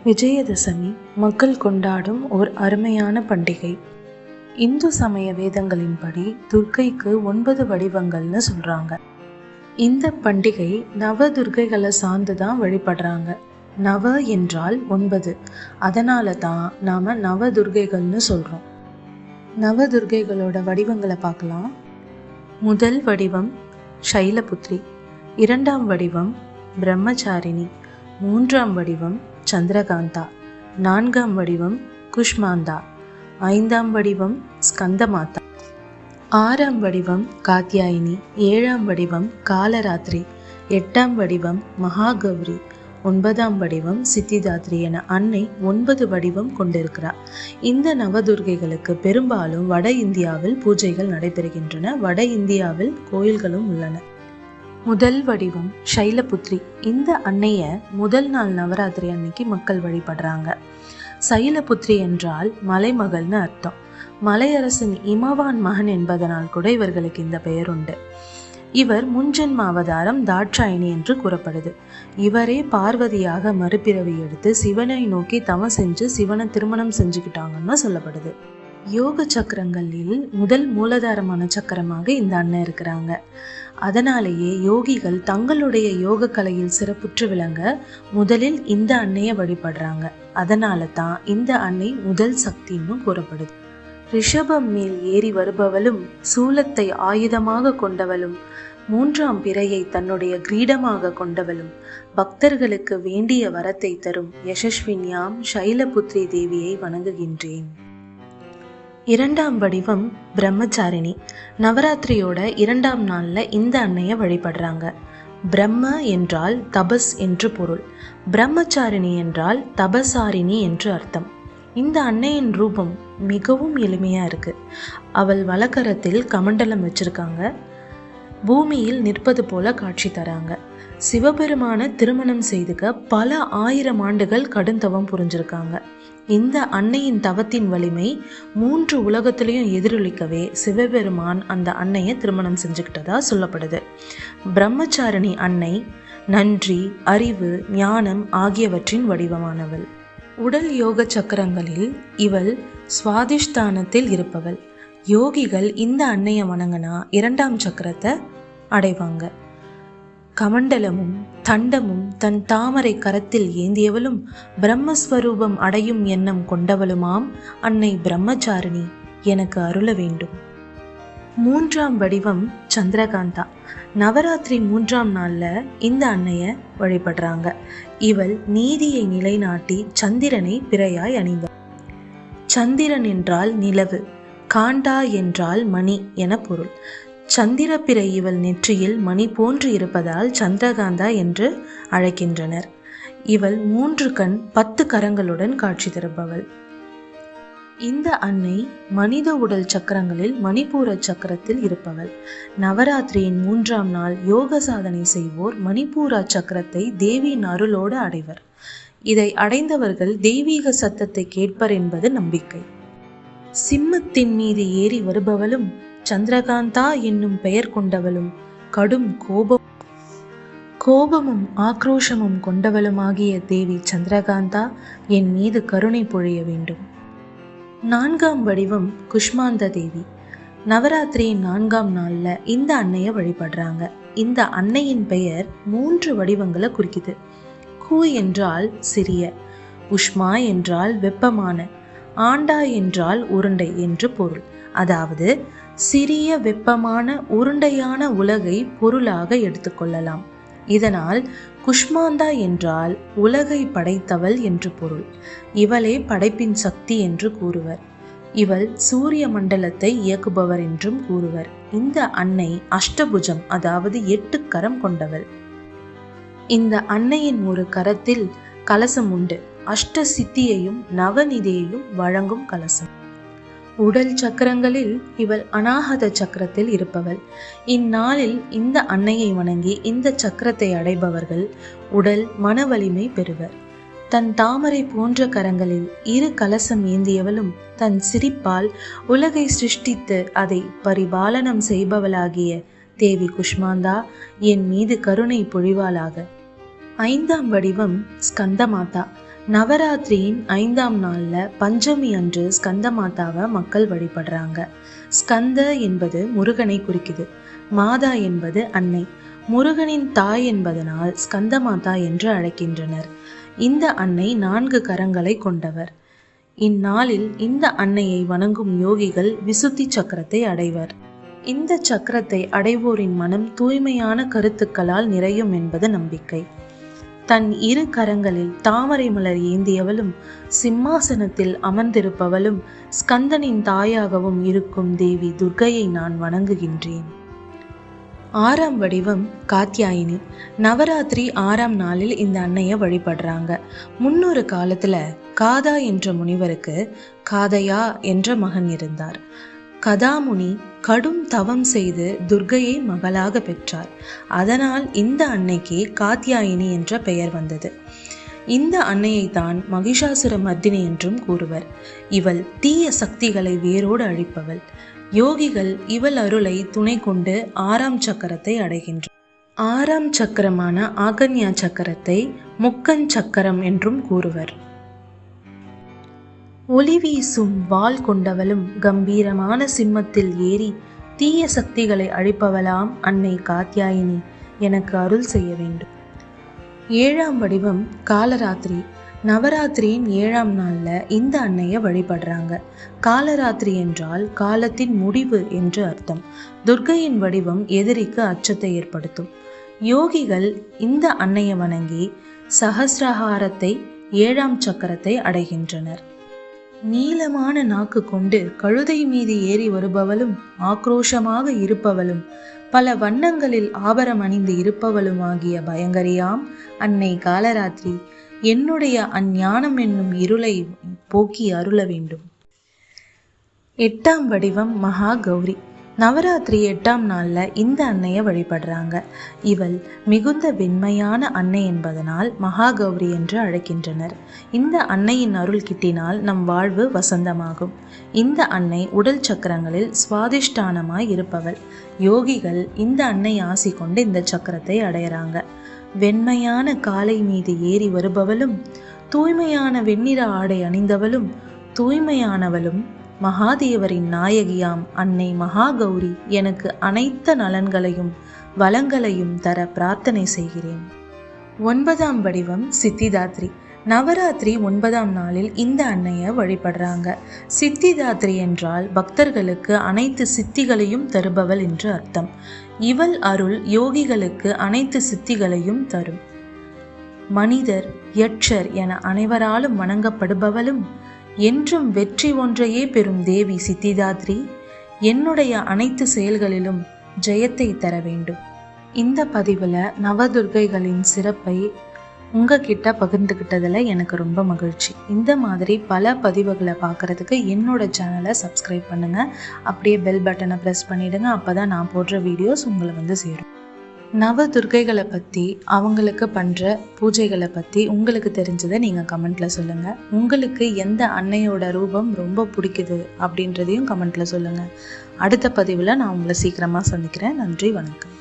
விஜயதசமி மக்கள் கொண்டாடும் ஓர் அருமையான பண்டிகை. இந்து சமய வேதங்களின்படி துர்க்கைக்கு 9 வடிவங்கள்னு சொல்றாங்க. இந்த பண்டிகை நவ துர்க்கைகளை சார்ந்துதான் வழிபடுறாங்க. நவ என்றால் 9, அதனால தான் நாம நவ துர்க்கைகள்னு சொல்றோம். நவ துர்க்கைகளோட வடிவங்களை பார்க்கலாம். முதல் வடிவம் சைலபுத்ரி, 2ஆம் வடிவம் பிரம்மச்சாரிணி, 3ஆம் வடிவம் சந்திரகாந்தா, 4ஆம் வடிவம் குஷ்மாந்தா, 5ஆம் வடிவம் ஸ்கந்தமாதா, 6ஆம் வடிவம் காத்யாயினி, 7ஆம் வடிவம் காலராத்திரி, 8ஆம் வடிவம் மகாகௌரி, 9ஆம் வடிவம் சித்திதாத்ரி என அன்னை 9 வடிவம் கொண்டிருக்கிறார். இந்த நவதுர்க்கைகளுக்கு பெரும்பாலும் வட இந்தியாவில் பூஜைகள் நடைபெறுகின்றன. வட இந்தியாவில் கோயில்களும் உள்ளன. முதல் வடிவம் சைலபுத்ரி. இந்த அன்னைய முதல் நாள் நவராத்திரி அன்னைக்கு மக்கள் வழிபடுறாங்க. சைலபுத்ரி என்றால் மலைமகள்னு அர்த்தம். மலையரசன் இமவான் மகன் என்பதனால் கூட இவர்களுக்கு இந்த பெயர் உண்டு. இவர் முன்ஜென்ம அவதாரம் தாட்சாயினி என்று கூறப்படுது. இவரே பார்வதியாக மறுபிறவி எடுத்து சிவனை நோக்கி தவம் செஞ்சு சிவனை திருமணம் செஞ்சுக்கிட்டாங்கன்னு சொல்லப்படுது. யோக சக்கரங்களில் முதல் மூலதாரமான சக்கரமாக இந்த அன்னை இருக்கிறாங்க. அதனாலேயே யோகிகள் தங்களுடைய யோக கலையில் சிறப்புற்று விளங்க முதலில் இந்த அன்னையை வழிபடுறாங்க. அதனால தான் இந்த அன்னை முதல் சக்தின்னு கூறப்படுது. ரிஷபம் மேல் ஏறி வருபவளும் சூலத்தை ஆயுதமாக கொண்டவளும் 3ஆம் பிறையை தன்னுடைய கிரீடமாக கொண்டவளும் பக்தர்களுக்கு வேண்டிய வரத்தை தரும் யசஸ்வின்யாம் சைலபுத்ரி தேவியை வணங்குகின்றேன். 2ஆம் வடிவம் பிரம்மச்சாரிணி. நவராத்திரியோட 2ஆம் நாள்ல இந்த அன்னையை வழிபடுறாங்க. பிரம்ம என்றால் தபஸ் என்று பொருள். பிரம்மச்சாரிணி என்றால் தபசாரிணி என்று அர்த்தம். இந்த அன்னையின் ரூபம் மிகவும் எளிமையா இருக்கு. அவள் வலக்கரத்தில் கமண்டலம் வச்சிருக்காங்க. பூமியில் நிற்பது போல காட்சி தராங்க. சிவபெருமான திருமணம் செய்துக்க பல 1000 ஆண்டுகள் கடுந்தவம் புரிஞ்சிருக்காங்க. இந்த அன்னையின் தவத்தின் வலிமை 3 உலகத்திலையும் எதிரொலிக்கவே சிவபெருமான் அந்த அன்னையை திருமணம் செஞ்சுக்கிட்டதா சொல்லப்படுது. பிரம்மச்சாரிணி அன்னை நன்றி, அறிவு, ஞானம் ஆகியவற்றின் வடிவமானவள். உடல் யோக சக்கரங்களில் இவள் சுவாதிஷ்டானத்தில் இருப்பவள். யோகிகள் இந்த அன்னையை வணங்கினா 2ஆம் சக்கரத்தை அடைவாங்க. கமண்டலமும் தண்டமும் தன் தாமரை கரத்தில் ஏந்தியவளும் பிரம்மஸ்வரூபம் அடையும் எண்ணம் கொண்டவளுமாம் அன்னை பிரம்மச்சாரிணி எனக்கு அருள வேண்டும். 3ஆம் வடிவம் சந்திரகாந்தா. நவராத்திரி 3ஆம் நாள்ல இந்த அன்னைய வழிபடுறாங்க. இவள் நீதியை நிலைநாட்டி சந்திரனை பிறையாய் அணிந்தாள். சந்திரன் என்றால் நிலவு, காண்டா என்றால் மணி என பொருள். சந்திரப்பிறை இவள் நெற்றியில் மணி போன்று இருப்பதால் சந்திரகாந்தா என்று அழைக்கின்றனர். இவள் 3 கண் 10 கரங்களுடன் காட்சி தருபவள். இந்த அன்னை மனித உடல் சக்கரங்களில் மணிப்பூர சக்கரத்தில் இருப்பவள். நவராத்திரியின் 3ஆம் நாள் யோக சாதனை செய்வோர் மணிப்பூரா சக்கரத்தை தேவியின் அருளோடு அடைவர். இதை அடைந்தவர்கள் தெய்வீக சத்தத்தை கேட்பர் என்பது நம்பிக்கை. சிம்மத்தின் மீது ஏறி வருபவளும் சந்திரகாந்தா என்னும் பெயர் கொண்டவளும் கடும் கோபமும் ஆக்ரோஷமும் கொண்டவளுமாகிய தேவி சந்திரகாந்தா என் மீது கருணை பொழிய வேண்டும். 4ஆம் வடிவம் குஷ்மாந்த தேவி. நவராத்திரியின் 4ஆம் நாள்ல இந்த அன்னையை வழிபடுறாங்க. இந்த அன்னையின் பெயர் 3 வடிவங்களை குறிக்குது. கு என்றால் சிறிய, உஷ்மா என்றால் வெப்பமான, ஆண்டா என்றால் உருண்டை என்று பொருள். அதாவது சிறிய வெப்பமான உருண்டையான உலகை பொருளாக எடுத்துக்கொள்ளலாம். இதனால் குஷ்மாந்தா என்றால் உலகை படைத்தவள் என்று பொருள். இவளே படைப்பின் சக்தி என்று கூறுவர். இவள் சூரிய மண்டலத்தை இயக்குபவர் என்றும் கூறுவர். இந்த அன்னை அஷ்டபுஜம், அதாவது 8 கரம் கொண்டவள். இந்த அன்னையின் ஒரு கரத்தில் கலசம் உண்டு. அஷ்ட சித்தியையும் நவநிதியையும் வழங்கும் கலசம். உடல் சக்கரங்களில் இவள் அநாகத சக்கரத்தில் இருப்பவள். இந்நாளில் இந்த அன்னையை வணங்கி இந்த சக்கரத்தை அடைபவர்கள் உடல் மன வலிமை பெறுவர். தன் தாமரை போன்ற கரங்களில் 2 கலசம் ஏந்தியவளும் தன் சிரிப்பால் உலகை சிருஷ்டித்து அதை பரிபாலனம் செய்பவளாகிய தேவி குஷ்மாந்தா என் மீது கருணை பொழிவாளாக. 5ஆம் வடிவம் ஸ்கந்தமாதா. நவராத்திரியின் 5ஆம் நாளில் பஞ்சமி அன்று ஸ்கந்த மாதாவை மக்கள் வழிபடுறாங்க. ஸ்கந்த என்பது முருகனை குறிக்குது. மாதா என்பது அன்னை. முருகனின் தாய் என்பதனால் ஸ்கந்த மாதா என்று அழைக்கின்றனர். இந்த அன்னை 4 கரங்களை கொண்டவர். இந்நாளில் இந்த அன்னையை வணங்கும் யோகிகள் விசுத்தி சக்கரத்தை அடைவர். இந்த சக்கரத்தை அடைவோரின் மனம் தூய்மையான கருத்துக்களால் நிறையும் என்பது நம்பிக்கை. தன் 2 கரங்களில் தாமரை மலர் ஏந்தியவளும் சிம்மாசனத்தில் அமர்ந்திருப்பவளும் ஸ்கந்தனின் தாயாகவும் இருக்கும் தேவி துர்க்கையை நான் வணங்குகின்றேன். 6ஆம் வடிவம் காத்யாயினி. நவராத்திரி 6ஆம் நாளில் இந்த அன்னையை வழிபடுறாங்க. முன்னொரு காலத்துல காதா என்ற முனிவருக்கு காதையா என்ற மகன் இருந்தார். கதாமுனி கடும் தவம் செய்து துர்க்கையை மகளாக பெற்றார். அதனால் இந்த அன்னைக்கு காத்யாயினி என்ற பெயர் வந்தது. இந்த அன்னையை தான் மகிஷாசுர மர்தினி என்றும் கூறுவர். இவள் தீய சக்திகளை வேரோடு அழிப்பவள். யோகிகள் இவள் அருளை துணை கொண்டு 6ஆம் சக்கரத்தை அடைகின்றனர். 6ஆம் சக்கரமான ஆகன்யா சக்கரத்தை முக்கன் சக்கரம் என்றும் கூறுவர். ஒளி வீசும் வாள் கொண்டவளும் கம்பீரமான சிம்மத்தில் ஏறி தீய சக்திகளை அழிப்பவளாம் அன்னை காத்யாயினி எனக்கு அருள் செய்ய வேண்டும். 7ஆம் வடிவம் காலராத்திரி. நவராத்திரியின் 7ஆம் நாளில் இந்த அன்னையை வழிபடுறாங்க. காலராத்திரி என்றால் காலத்தின் முடிவு என்று அர்த்தம். துர்க்கையின் வடிவம் எதிரிக்கு அச்சத்தை ஏற்படுத்தும். யோகிகள் இந்த அன்னையை வணங்கி சஹஸ்ரஹாரத்தை 7ஆம் சக்கரத்தை அடைகின்றனர். நீளமான நாக்கு கொண்டு கழுதை மீது ஏறி வருபவளும் ஆக்ரோஷமாக இருப்பவளும் பல வண்ணங்களில் ஆபரம் அணிந்து இருப்பவளும் ஆகிய பயங்கரியாம் அன்னை காலராத்திரி என்னுடைய அஞ்ஞானம் என்னும் இருளை போக்கி அருள வேண்டும். 8ஆம் வடிவம் மகா கௌரி. நவராத்திரி 8ஆம் நாளில் இந்த அன்னையை வழிபடுறாங்க. இவள் மிகுந்த வெண்மையான அன்னை என்பதனால் மகா கௌரி என்று அழைக்கின்றனர். இந்த அன்னையின் அருள் கிட்டினால் நம் வாழ்வு வசந்தமாகும். இந்த அன்னை உடல் சக்கரங்களில் சுவாதிஷ்டானமாய் இருப்பவள். யோகிகள் இந்த அன்னை ஆசி கொண்டு இந்த சக்கரத்தை அடையறாங்க. வெண்மையான காளை மீது ஏறி வருபவளும் தூய்மையான வெண்ணிற ஆடை அணிந்தவளும் தூய்மையானவளும் மகாதேவரின் நாயகியாம் அன்னை மகா கௌரி எனக்கு அனைத்து நலன்களையும் வளங்களையும் தர பிரார்த்தனை செய்கிறேன். 9ஆம் வடிவம் சித்திதாத்ரி. நவராத்திரி 9ஆம் நாளில் இந்த அன்னையை வழிபடுறாங்க. சித்திதாத்ரி என்றால் பக்தர்களுக்கு அனைத்து சித்திகளையும் தருபவள் என்று அர்த்தம். இவள் அருள் யோகிகளுக்கு அனைத்து சித்திகளையும் தரும். மனிதர் யட்சர் என அனைவராலும் வணங்கப்படுபவளும் என்றும் வெற்றி ஒன்றையே பெறும் தேவி சித்திதாத்ரி என்னுடைய அனைத்து செயல்களிலும் ஜெயத்தை தர வேண்டும். இந்த பதிவில் நவதுர்க்கைகளின் சிறப்பை உங்ககிட்ட பகிர்ந்துக்கிட்டதில் எனக்கு ரொம்ப மகிழ்ச்சி. இந்த மாதிரி பல பதிவுகளை பார்க்குறதுக்கு என்னோட சேனலை சப்ஸ்கிரைப் பண்ணுங்கள். அப்படியே பெல் பட்டனை ப்ரெஸ் பண்ணிவிடுங்க. அப்போ தான் நான் போடுற வீடியோஸ் உங்களை சேரும். நவதுர்க்கைகளை பற்றி அவங்களுக்கு பண்ணுற பூஜைகளை பற்றி உங்களுக்கு தெரிஞ்சதை நீங்கள் கமெண்ட்டில் சொல்லுங்கள். உங்களுக்கு எந்த அன்னையோட ரூபம் ரொம்ப பிடிக்குது அப்படின்றதையும் கமெண்ட்டில் சொல்லுங்கள். அடுத்த பதிவில் நான் உங்களை சீக்கிரமாக சந்திக்கிறேன். நன்றி, வணக்கம்.